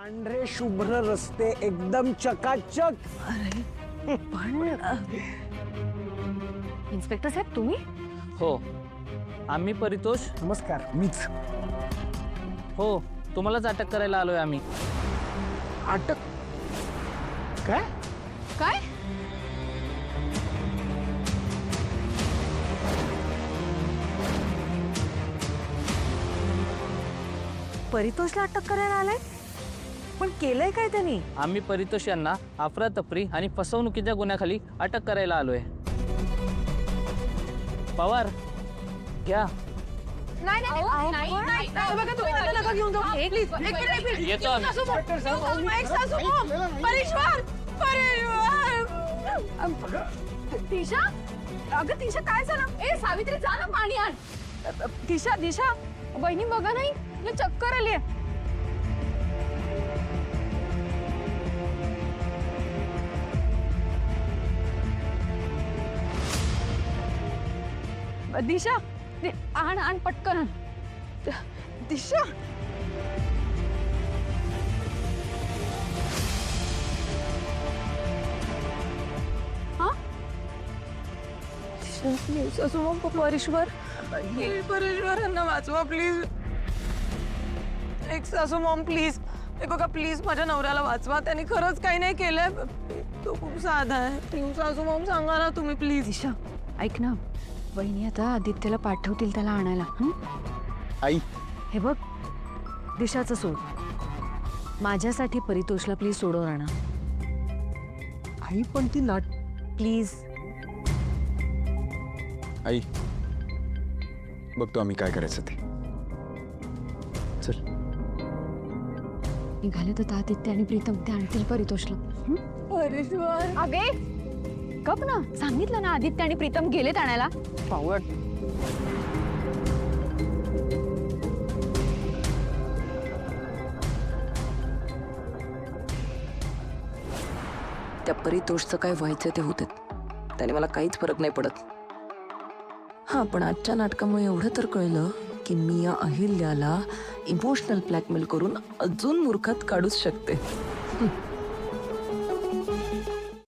पांढरे शुभ्र रस्ते एकदम चकाचक. पण इन्स्पेक्टर साहेब तुम्ही? हो, आम्ही परितोष. नमस्कार, मीच. हो, तुम्हालाच अटक करायला आलोय आम्ही. अटक? काय? काय? परितोषला अटक करायला आलाय? पण केलंय काय त्यांनी? आम्ही परितोष यांना अफरातफरी आणि फसवणुकीच्या गुन्ह्याखाली अटक करायला आलोय. पवार घ्या. नाही नाही नाही नाही बघा तुम्ही त्याला नका घेऊन जाऊ प्लीज. एक मिनिट येतो आम्ही. दिशा, अगं दिशा काय झालं? ए सावित्री जा ना पाणी आण. दिशा दिशा बहिणी बघा नाही मला चक्कर आली. दिशा आण आण पटकन आण. दिशा परिश्वरांना वाचवा प्लीज. एक सासू मॉम प्लीज. एक बघा प्लीज माझ्या नवऱ्याला वाचवा. त्यांनी खरंच काही नाही केलंय. तो खूप साधा आहे. सासू मॉम सांगा ना तुम्ही प्लीज. दिशा ऐक ना, वहिनी आता आदित्यला पाठवतील त्याला आणायला. आई, हे बघ दिशाचं सोड, माझ्यासाठी परितोषला प्लीज सोडवून आणा आई पण ती नाट. प्लीज. आई बघतो आम्ही काय करायचं ते. चल. निघाले तर आदित्य आणि प्रीतम ते आणतील परितोषला. परिश्वर अगे गप ना, सांगितलं ना आदित्य आणि प्रीतम गेलेत आणायला. पावड. त्या परितोषचं काय व्हायचं ते होते, त्याने मला काहीच फरक नाही पडत. हां, पण आजच्या नाटकामुळे एवढं तर कळलं की मी या अहिल्याला इमोशनल ब्लॅकमेल करून अजून मूर्खात काढूच शकते.